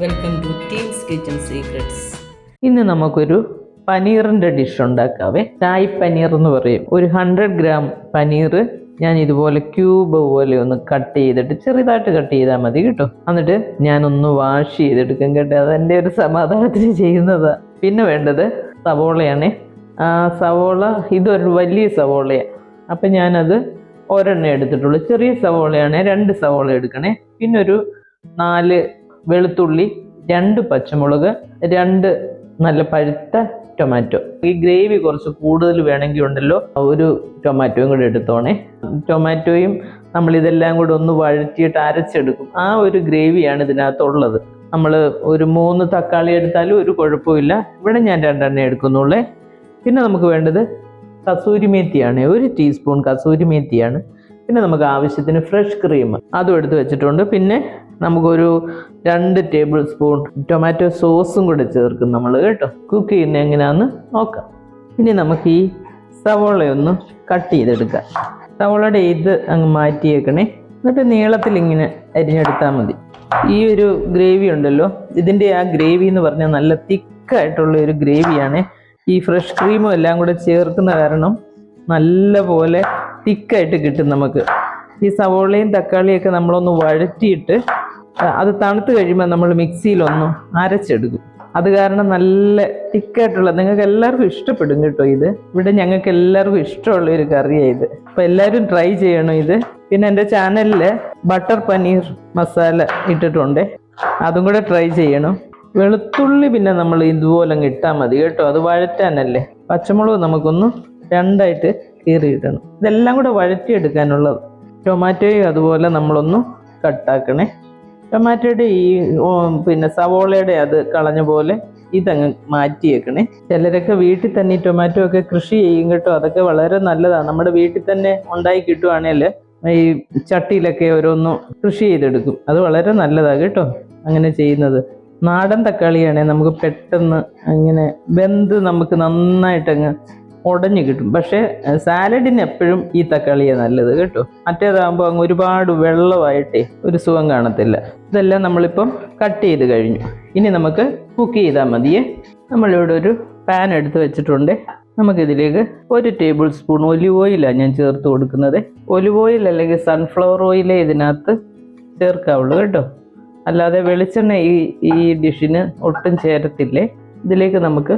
Welcome to teams kitchen secrets. ഇന്ന് നമുക്കൊരു പനീറിൻ്റെ dish ഉണ്ടാക്കാവേ. Chai paneer എന്ന് പറയും. ഒരു 100 ഗ്രാം പനീർ ഞാൻ ഇതുപോലെ ക്യൂബ് പോലെ ഒന്ന് കട്ട് ചെയ്തിട്ട് ചെറുതായിട്ട് കട്ട് ചെയ്താൽ മതി കേട്ടോ. എന്നിട്ട് ഞാനൊന്ന് വാഷ് ചെയ്തെടുക്കും കേട്ടോ. അതെൻ്റെ ഒരു സമാധാനത്തിന് ചെയ്യുന്നതാണ്. പിന്നെ വേണ്ടത് സവോളയാണ്. സവോള ഇതൊരു വലിയ സവോളയാണ്. അപ്പം ഞാനത് ഒരെണ്ണം എടുത്തിട്ടുള്ളൂ. ചെറിയ സവോളയാണ്, 2 സവോള എടുക്കണേ. പിന്നെ ഒരു 4 വെളുത്തുള്ളി, 2 പച്ചമുളക്, 2 നല്ല പഴുത്ത ടൊമാറ്റോ. ഈ ഗ്രേവി കുറച്ച് കൂടുതൽ വേണമെങ്കിൽ ഉണ്ടല്ലോ ഒരു ടൊമാറ്റോയും കൂടെ എടുത്തോണേ. ടൊമാറ്റോയും നമ്മളിതെല്ലാം കൂടെ ഒന്ന് വഴറ്റിയിട്ട് അരച്ചെടുക്കും. ആ ഒരു ഗ്രേവിയാണ് ഇതിനകത്തുള്ളത്. നമ്മൾ ഒരു 3 തക്കാളി എടുത്താലും ഒരു കുഴപ്പമില്ല. ഇവിടെ ഞാൻ 2 എണ്ണം എടുക്കുന്നുള്ളേ. പിന്നെ നമുക്ക് വേണ്ടത് കസൂരി മേത്തിയാണ്, 1 ടീസ്പൂൺ കസൂരി മേത്തിയാണ്. പിന്നെ നമുക്ക് ആവശ്യത്തിന് ഫ്രഷ് ക്രീം അതും എടുത്ത് വെച്ചിട്ടുണ്ട്. പിന്നെ നമുക്കൊരു 2 ടേബിൾ സ്പൂൺ ടൊമാറ്റോ സോസും കൂടെ ചേർക്കും നമ്മൾ കേട്ടോ. കുക്ക് ചെയ്യുന്നത് എങ്ങനെയാണെന്ന് നോക്കാം. ഇനി നമുക്ക് ഈ സവോളയൊന്ന് കട്ട് ചെയ്തെടുക്കാം. സവോളയുടെ ഇത് അങ്ങ് മാറ്റിയേക്കണേ. എന്നിട്ട് നീളത്തിൽ ഇങ്ങനെ അരിഞ്ഞെടുത്താൽ മതി. ഈ ഒരു ഗ്രേവി ഉണ്ടല്ലോ, ഇതിൻ്റെ ആ ഗ്രേവി എന്ന് പറഞ്ഞാൽ നല്ല തിക്കായിട്ടുള്ള ഒരു ഗ്രേവിയാണ്. ഈ ഫ്രഷ് ക്രീമും എല്ലാം കൂടെ ചേർക്കുന്ന കാരണം നല്ല പോലെ തിക്കായിട്ട് കിട്ടും നമുക്ക്. ഈ സവോളയും തക്കാളിയൊക്കെ നമ്മളൊന്ന് വഴറ്റിയിട്ട് അത് തണുത്ത് കഴിയുമ്പോൾ നമ്മൾ മിക്സിയിലൊന്ന് അരച്ചെടുക്കും. അത് കാരണം നല്ല തിക്കായിട്ടുള്ള, നിങ്ങൾക്ക് എല്ലാവർക്കും ഇഷ്ടപ്പെടും കേട്ടോ. ഇത് ഇവിടെ ഞങ്ങൾക്ക് എല്ലാവർക്കും ഇഷ്ടമുള്ള ഒരു കറിയാണ് ഇത്. അപ്പോൾ എല്ലാവരും ട്രൈ ചെയ്യണം ഇത്. പിന്നെ എൻ്റെ ചാനലിൽ ബട്ടർ പനീർ മസാല ഇട്ടിട്ടുണ്ട്, അതും കൂടെ ട്രൈ ചെയ്യണം. വെളുത്തുള്ളി പിന്നെ നമ്മൾ ഇതുപോലെ അങ്ങ് ഇട്ടാൽ മതി കേട്ടോ, അത് വഴറ്റാനല്ലേ. പച്ചമുളക് നമുക്കൊന്ന് 2ആയിട്ട് കീറിയിടണം. ഇതെല്ലാം കൂടെ വഴറ്റിയെടുക്കാനുള്ളത്. ടൊമാറ്റോയും അതുപോലെ നമ്മളൊന്ന് കട്ടാക്കണേ. ടൊമാറ്റോയുടെ ഈ പിന്നെ സവോളയുടെ അത് കളഞ്ഞ പോലെ ഇതങ്ങ് മാറ്റിയേക്കണേ. ചിലരൊക്കെ വീട്ടിൽ തന്നെ ഈ ടൊമാറ്റോ ഒക്കെ കൃഷി ചെയ്യും കേട്ടോ. അതൊക്കെ വളരെ നല്ലതാണ്. നമ്മുടെ വീട്ടിൽ തന്നെ ഉണ്ടായി കിട്ടുവാണെങ്കിൽ ഈ ചട്ടിയിലൊക്കെ ഓരോന്ന് കൃഷി ചെയ്തെടുക്കും. അത് വളരെ നല്ലതാണ് കേട്ടോ അങ്ങനെ ചെയ്യുന്നത്. നാടൻ തക്കാളിയാണെങ്കിൽ നമുക്ക് പെട്ടെന്ന് അങ്ങനെ വെന്ത് നമുക്ക് നന്നായിട്ടങ്ങ് ഉടഞ്ഞു കിട്ടും. പക്ഷേ സാലഡിന് എപ്പോഴും ഈ തക്കാളിയാണ് നല്ലത് കേട്ടോ. മറ്റേതാകുമ്പോൾ അങ്ങ് ഒരുപാട് വെള്ളമായിട്ടേ ഒരു സുഖം കാണത്തില്ല. ഇതെല്ലാം നമ്മളിപ്പം കട്ട് ചെയ്ത് കഴിഞ്ഞു. ഇനി നമുക്ക് കുക്ക് ചെയ്താൽ മതിയേ. നമ്മളിവിടെ ഒരു പാൻ എടുത്ത് വെച്ചിട്ടുണ്ട്. നമുക്കിതിലേക്ക് 1 ടേബിൾ സ്പൂൺ ഒലിവ് ഓയിലാണ് ഞാൻ ചേർത്ത് കൊടുക്കുന്നത്. ഒലിവ് ഓയിൽ അല്ലെങ്കിൽ സൺഫ്ലവർ ഓയിലേ ഇതിനകത്ത് ചേർക്കാവുള്ളൂ കേട്ടോ. അല്ലാതെ വെളിച്ചെണ്ണ ഈ ഡിഷിന് ഒട്ടും ചേരത്തില്ലേ. ഇതിലേക്ക് നമുക്ക്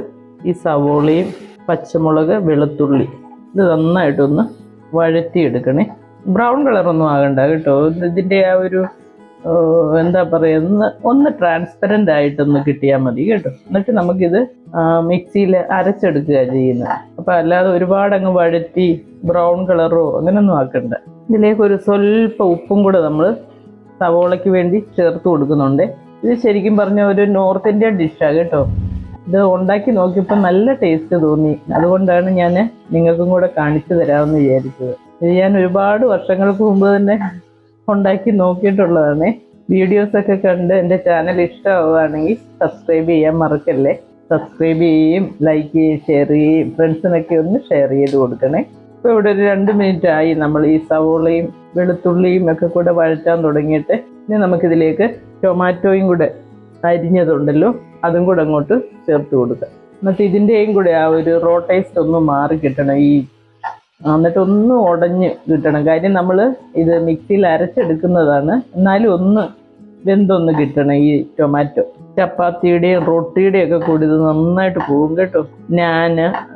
ഈ സവോളയും പച്ചമുളക്, വെളുത്തുള്ളി ഇത് നന്നായിട്ടൊന്ന് വഴറ്റിയെടുക്കണേ. ബ്രൗൺ കളറൊന്നും ആകണ്ട കേട്ടോ. ഇതിൻ്റെ ആ ഒരു എന്താ പറയുക, ഒന്ന് ട്രാൻസ്പെറൻ്റ് ആയിട്ടൊന്ന് കിട്ടിയാൽ മതി കേട്ടോ. എന്നിട്ട് നമുക്കിത് മിക്സിയിൽ അരച്ചെടുക്കുക ചെയ്യുന്നത്. അപ്പം അല്ലാതെ ഒരുപാടങ്ങ് വഴറ്റി ബ്രൗൺ കളറോ അങ്ങനെയൊന്നും ആക്കണ്ട. ഇതിലേക്ക് ഒരു സ്വല്പം ഉപ്പും കൂടെ നമ്മൾ സവോളയ്ക്ക് വേണ്ടി ചേർത്ത് കൊടുക്കുന്നുണ്ട്. ഇത് ശരിക്കും പറഞ്ഞ ഒരു നോർത്ത് ഇന്ത്യൻ ഡിഷാണ് കേട്ടോ. ഇത് ഉണ്ടാക്കി നോക്കിയപ്പോൾ നല്ല ടേസ്റ്റ് തോന്നി. അതുകൊണ്ടാണ് ഞാൻ നിങ്ങൾക്കും കൂടെ കാണിച്ചു തരാമെന്ന് വിചാരിച്ചത്. ഇത് ഞാൻ ഒരുപാട് വർഷങ്ങൾക്ക് മുമ്പ് തന്നെ ഉണ്ടാക്കി നോക്കിയിട്ടുള്ളതാണ്. വീഡിയോസൊക്കെ കണ്ട് എൻ്റെ ചാനൽ ഇഷ്ടമാവുകയാണെങ്കിൽ സബ്സ്ക്രൈബ് ചെയ്യാൻ മറക്കല്ലേ. സബ്സ്ക്രൈബ് ചെയ്യുകയും ലൈക്ക് ചെയ്യുകയും ഷെയർ ചെയ്യുകയും ഫ്രണ്ട്സിനൊക്കെ ഒന്ന് ഷെയർ ചെയ്ത് കൊടുക്കണേ. ഇപ്പോൾ ഇവിടെ ഒരു 2 മിനിറ്റ് ആയി നമ്മൾ ഈ സവോളയും വെളുത്തുള്ളിയും ഒക്കെ കൂടെ വഴറ്റാൻ തുടങ്ങിയിട്ട്. ഇനി നമുക്കിതിലേക്ക് ടൊമാറ്റോയും കൂടെ അരിഞ്ഞതുണ്ടല്ലോ അതും കൂടെ അങ്ങോട്ട് ചേർത്ത് കൊടുക്കുക. എന്നിട്ട് ഇതിൻ്റെയും കൂടെ ആ ഒരു റോ ടേസ്റ്റ് ഒന്ന് മാറി കിട്ടണം. എന്നിട്ട് ഒന്ന് ഉടഞ്ഞ് കിട്ടണം. കാര്യം നമ്മൾ ഇത് മിക്സിയിൽ അരച്ചെടുക്കുന്നതാണ്. എന്നാലും ഒന്ന് വെന്തൊന്ന് കിട്ടണം ഈ ടൊമാറ്റോ. ചപ്പാത്തിയുടെയും റൊട്ടിയുടെയും ഒക്കെ കൂടി ഇത് നന്നായിട്ട് പോകും കേട്ടോ.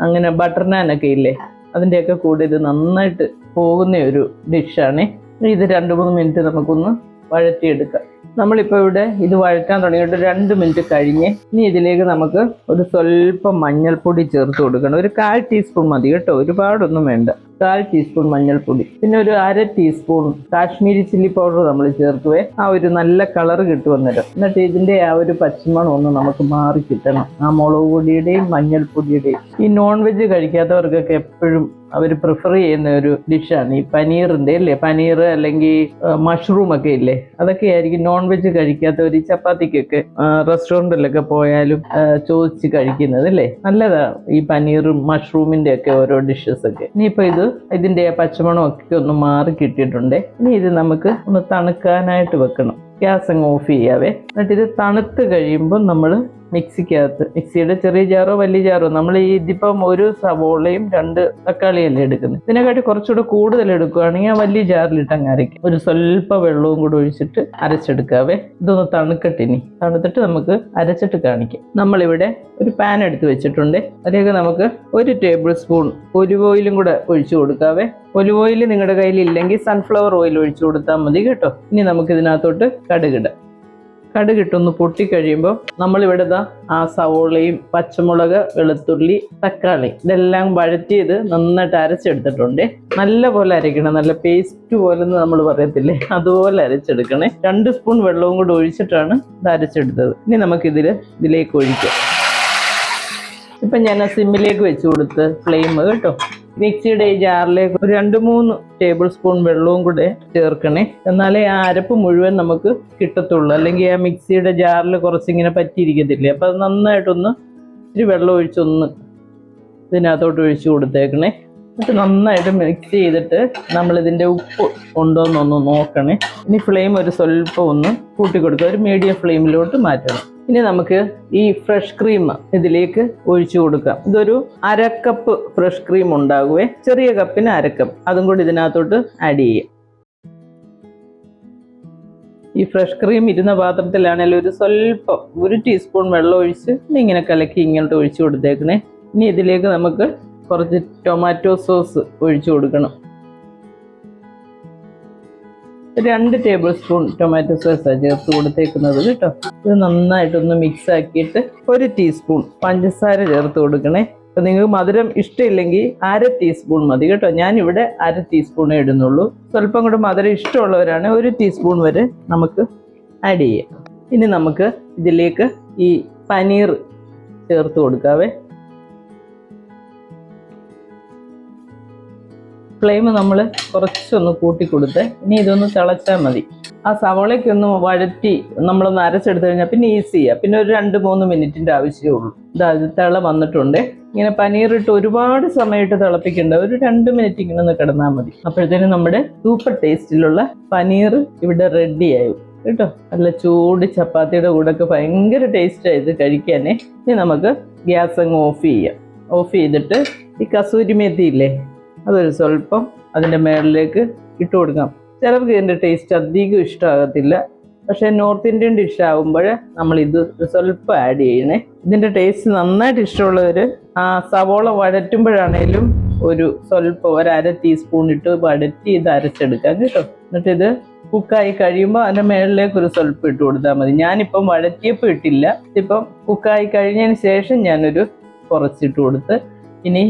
അങ്ങനെ ബട്ടർ നാനൊക്കെ ഇല്ലേ, അതിൻ്റെയൊക്കെ കൂടെ ഇത് നന്നായിട്ട് പോകുന്ന ഒരു ഡിഷാണ് ഇത്. 2-3 മിനിറ്റ് നമുക്കൊന്ന് വഴറ്റിയെടുക്കാം. നമ്മളിപ്പോൾ ഇവിടെ ഇത് വഴറ്റാൻ തുടങ്ങിയിട്ട് 2 മിനിറ്റ് കഴിഞ്ഞ്. ഇനി ഇതിലേക്ക് നമുക്ക് ഒരു സ്വല്പം മഞ്ഞൾപ്പൊടി ചേർത്ത് കൊടുക്കണം. ഒരു 1/4 ടീസ്പൂൺ മതി കേട്ടോ, ഒരുപാടൊന്നും വേണ്ട. 1/4 ടീസ്പൂൺ മഞ്ഞൾപ്പൊടി. പിന്നെ ഒരു 1/2 ടീസ്പൂൺ കാശ്മീരി ചില്ലി പൗഡർ നമ്മൾ ചേർക്കുവേ. ആ ഒരു നല്ല കളർ കിട്ടും അന്നേരം. എന്നിട്ട് ഇതിൻ്റെ ആ ഒരു പച്ചമണം ഒന്ന് നമുക്ക് മാറി കിട്ടണം, ആ മുളക് പൊടിയുടെയും മഞ്ഞൾപ്പൊടിയുടെയും. ഈ നോൺ വെജ് കഴിക്കാത്തവർക്കൊക്കെ എപ്പോഴും അവർ പ്രിഫർ ചെയ്യുന്ന ഒരു ഡിഷാണ് ഈ പനീറിൻ്റെ അല്ലേ. പനീർ അല്ലെങ്കിൽ മഷ്റൂം ഒക്കെ ഇല്ലേ, അതൊക്കെ ആയിരിക്കും നോൺ വെജ് കഴിക്കാത്തവർ ഈ ചപ്പാത്തിക്കൊക്കെ റെസ്റ്റോറൻറ്റിലൊക്കെ പോയാലും ചോദിച്ച് കഴിക്കുന്നത് അല്ലേ. നല്ലതാണ് ഈ പനീറും മഷ്റൂമിൻ്റെ ഒക്കെ ഓരോ ഡിഷസ് ഒക്കെ. ഇനിയിപ്പോൾ ഇതിൻ്റെ പച്ചമണം ഒക്കെ ഒന്ന് മാറി കിട്ടിയിട്ടുണ്ട്. ഇനി ഇത് നമുക്ക് ഒന്ന് തണുക്കാനായിട്ട് വെക്കണം. ഗ്യാസ് അങ്ങ് ഓഫ് ചെയ്യാവേ. എന്നിട്ട് ഇത് തണുത്ത് കഴിയുമ്പോൾ നമ്മൾ മിക്സിയുടെ ചെറിയ ജാറോ വലിയ ജാറോ, നമ്മൾ ഇതിപ്പം ഒരു സവോളയും 2 തക്കാളിയല്ലേ എടുക്കുന്നത്, ഇതിനെക്കാട്ടി കുറച്ചുകൂടെ കൂടുതൽ എടുക്കുകയാണെങ്കിൽ ആ വലിയ ജാറിലിട്ട് അങ്ങ് അരയ്ക്കും. ഒരു സ്വല്പ വെള്ളവും കൂടെ ഒഴിച്ചിട്ട് അരച്ചെടുക്കാവേ. ഇതൊന്ന് തണുക്കട്ടിനി, തണുത്തിട്ട് നമുക്ക് അരച്ചിട്ട് കാണിക്കാം. നമ്മളിവിടെ ഒരു പാൻ എടുത്ത് വെച്ചിട്ടുണ്ട്. അതിലേക്ക് നമുക്ക് 1 ടേബിൾ സ്പൂൺ ഒലിവ് ഓയിലും കൂടെ ഒഴിച്ചു കൊടുക്കാവേ. ഒലിവ് ഓയിൽ നിങ്ങളുടെ കയ്യിൽ ഇല്ലെങ്കിൽ സൺഫ്ലവർ ഓയിൽ ഒഴിച്ചു കൊടുത്താൽ മതി കേട്ടോ. ഇനി നമുക്ക് ഇതിനകത്തോട്ട് കടുകിടാം. കടുകിട്ടൊന്ന് പൊട്ടിക്കഴിയുമ്പോൾ നമ്മളിവിടെ ആ സവോളയും പച്ചമുളക്, വെളുത്തുള്ളി, തക്കാളി ഇതെല്ലാം വഴറ്റിയത് നന്നായിട്ട് അരച്ചെടുത്തിട്ടുണ്ട്. നല്ല പോലെ അരയ്ക്കണം, നല്ല പേസ്റ്റ് പോലെ നമ്മൾ പറയത്തില്ലേ, അതുപോലെ അരച്ചെടുക്കണേ. 2 സ്പൂൺ വെള്ളവും കൂടി ഒഴിച്ചിട്ടാണ് ഇത് അരച്ചെടുത്തത്. ഇനി ഇതിലേക്ക് ഒഴിക്കാം. ഇപ്പം ഞാൻ സിമ്മിലേക്ക് വെച്ച് കൊടുത്ത് ഫ്ലെയിം കേട്ടോ. മിക്സിയുടെ ഈ ജാറിലേക്ക് ഒരു 2-3 ടേബിൾ സ്പൂൺ വെള്ളവും കൂടെ ചേർക്കണേ, എന്നാലേ ആ അരപ്പ് മുഴുവൻ നമുക്ക് കിട്ടത്തുള്ളൂ. അല്ലെങ്കിൽ ആ മിക്സിയുടെ ജാറിൽ കുറച്ചിങ്ങനെ പറ്റിയിരിക്കത്തില്ലേ. അപ്പം അത് നന്നായിട്ടൊന്ന് ഇത്തിരി വെള്ളം ഒഴിച്ചൊന്ന് ഇതിനകത്തോട്ട് ഒഴിച്ചു കൊടുത്തേക്കണേ. എന്നിട്ട് നന്നായിട്ട് മിക്സ് ചെയ്തിട്ട് നമ്മളിതിൻ്റെ ഉപ്പ് ഉണ്ടോയെന്നൊന്ന് നോക്കണേ. ഇനി ഫ്ലെയിം ഒരു സ്വല്പം ഒന്ന് കൂട്ടി കൊടുക്കുക, ഒരു മീഡിയം ഫ്ലെയിമിലോട്ട് മാറ്റണം. ഇനി നമുക്ക് ഈ ഫ്രഷ് ക്രീം ഇതിലേക്ക് ഒഴിച്ചു കൊടുക്കാം. ഇതൊരു 1/2 കപ്പ് ഫ്രഷ് ക്രീം ഉണ്ടാകുവേ, ചെറിയ കപ്പിന് 1/2 കപ്പ്, അതും കൂടി ഇതിനകത്തോട്ട് ആഡ് ചെയ്യാം. ഈ ഫ്രഷ് ക്രീം ഇരുന്ന പാത്രത്തിലാണെങ്കിൽ ഒരു സ്വല്പം 1 ടീസ്പൂൺ വെള്ളം ഒഴിച്ച് ഇങ്ങനെ കലക്കി ഇങ്ങോട്ട് ഒഴിച്ചു കൊടുത്തേക്കണേ. ഇനി ഇതിലേക്ക് നമുക്ക് കുറച്ച് ടൊമാറ്റോ സോസ് ഒഴിച്ചു കൊടുക്കണം. 2 ടേബിൾ സ്പൂൺ ടൊമാറ്റോ സോസാണ് ചേർത്ത് കൊടുത്തേക്കുന്നത് കേട്ടോ. ഇത് നന്നായിട്ടൊന്ന് മിക്സ് ആക്കിയിട്ട് 1 ടീസ്പൂൺ പഞ്ചസാര ചേർത്ത് കൊടുക്കണേ. അപ്പം നിങ്ങൾക്ക് മധുരം ഇഷ്ടമില്ലെങ്കിൽ 1/2 ടീസ്പൂൺ മതി കേട്ടോ. ഞാനിവിടെ 1/2 ടീസ്പൂണേ ഇടുന്നുള്ളൂ. സ്വല്പം കൂടെ മധുരം ഇഷ്ടമുള്ളവരാണ് 1 ടീസ്പൂൺ വരെ നമുക്ക് ആഡ് ചെയ്യാം. ഇനി നമുക്ക് ഇതിലേക്ക് ഈ പനീർ ചേർത്ത് കൊടുക്കാവേ. ഫ്ലെയിം നമ്മൾ കുറച്ചൊന്ന് കൂട്ടി കൊടുത്ത് ഇനി ഇതൊന്ന് തിളച്ചാൽ മതി. ആ സവോളയ്ക്കൊന്ന് വഴറ്റി നമ്മളൊന്ന് അരച്ചെടുത്ത് കഴിഞ്ഞാൽ പിന്നെ ഈസിയാണ്. പിന്നെ ഒരു 2-3 മിനിറ്റിൻ്റെ ആവശ്യമേ ഉള്ളൂ. ഇത് തിള വന്നിട്ടുണ്ട്. ഇങ്ങനെ പനീറിട്ട് ഒരുപാട് സമയത്ത് തിളപ്പിക്കേണ്ട, ഒരു 2 മിനിറ്റ് ഇങ്ങനെ ഒന്ന് കിടന്നാൽ മതി. അപ്പോഴത്തേനും നമ്മുടെ സൂപ്പർ ടേസ്റ്റിലുള്ള പനീർ ഇവിടെ റെഡിയായി കേട്ടോ. നല്ല ചൂട് ചപ്പാത്തിയുടെ കൂടെയൊക്കെ ഭയങ്കര ടേസ്റ്റാണ് ഇത് കഴിക്കാനേ. ഇനി നമുക്ക് ഗ്യാസ് അങ്ങ് ഓഫ് ചെയ്യാം. ഓഫ് ചെയ്തിട്ട് ഈ കസൂരി മേത്തി ഇല്ലേ, അതൊരു സ്വല്പം അതിൻ്റെ മേളിലേക്ക് ഇട്ട് കൊടുക്കാം. ചിലർക്ക് ഇതിൻ്റെ ടേസ്റ്റ് അധികം ഇഷ്ടമാകത്തില്ല, പക്ഷേ നോർത്ത് ഇന്ത്യൻ ഡിഷ് ആകുമ്പോൾ നമ്മളിത് സ്വല്പം ആഡ് ചെയ്യണേ. ഇതിൻ്റെ ടേസ്റ്റ് നന്നായിട്ട് ഇഷ്ടമുള്ളവർ ആ സവോള വഴറ്റുമ്പോഴാണേലും ഒരു സ്വല്പം 1/2 ടീസ്പൂൺ ഇട്ട് വഴറ്റി ഇത് അരച്ചെടുക്കാം കേട്ടോ. എന്നിട്ടിത് കുക്കായി കഴിയുമ്പോൾ അതിൻ്റെ മേളിലേക്ക് ഒരു സ്വല്പം ഇട്ട് കൊടുത്താൽ മതി. ഞാനിപ്പം വഴറ്റിയപ്പോൾ ഇട്ടില്ല, ഇപ്പം കുക്കായി കഴിഞ്ഞതിന് ശേഷം ഞാനൊരു കുറച്ചിട്ട് കൊടുത്ത്. ഇനി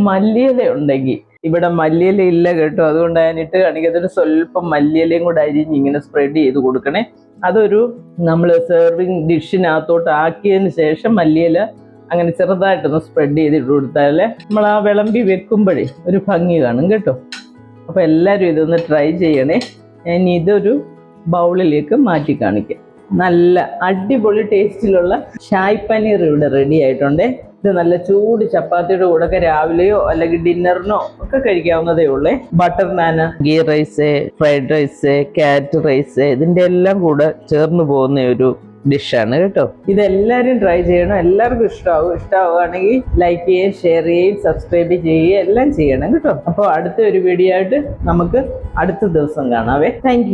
മല്ലിയില ഉണ്ടെങ്കിൽ, ഇവിടെ മല്ലിയില ഇല്ല കേട്ടോ, അതുകൊണ്ട് ഞാനിട്ട് കാണിക്കത്തൊരു സ്വല്പം മല്ലിയിലയും കൂടെ അരിഞ്ഞ് ഇങ്ങനെ സ്പ്രെഡ് ചെയ്ത് കൊടുക്കണേ. അതൊരു നമ്മൾ സെർവിങ് ഡിഷിനകത്തോട്ട് ആക്കിയതിന് ശേഷം മല്ലിയില അങ്ങനെ ചെറുതായിട്ടൊന്ന് സ്പ്രെഡ് ചെയ്തിട്ട് കൊടുത്താൽ നമ്മൾ ആ വിളമ്പി വെക്കുമ്പോഴേ ഒരു ഭംഗി കാണും കേട്ടോ. അപ്പോൾ എല്ലാവരും ഇതൊന്ന് ട്രൈ ചെയ്യണേ. ഞാൻ ഇതൊരു ബൗളിലേക്ക് മാറ്റി കാണിക്കാം. നല്ല അടിപൊളി ടേസ്റ്റിലുള്ള ഷായ് പനീർ ഇവിടെ റെഡി ആയിട്ടുണ്ട്. ഇത് നല്ല ചൂട് ചപ്പാത്തിയുടെ കൂടെ രാവിലെയോ അല്ലെങ്കിൽ ഡിന്നറിനോ ഒക്കെ കഴിക്കാവുന്നതേ ഉള്ളേ. Butter naan, ghee rice, fried rice, carrot rice, ഇതിൻ്റെ എല്ലാം കൂടെ ചേർന്ന് പോകുന്ന ഒരു ഡിഷാണ് കേട്ടോ. ഇതെല്ലാവരും ട്രൈ ചെയ്യണം, എല്ലാവർക്കും ഇഷ്ടമാവുകയാണെങ്കിൽ ലൈക്ക് ചെയ്യുകയും ഷെയർ ചെയ്യുകയും സബ്സ്ക്രൈബ് ചെയ്യുകയും എല്ലാം ചെയ്യണം കേട്ടോ. അപ്പോൾ അടുത്ത ഒരു വീഡിയോ ആയിട്ട് നമുക്ക് അടുത്ത ദിവസം കാണാവേ. താങ്ക്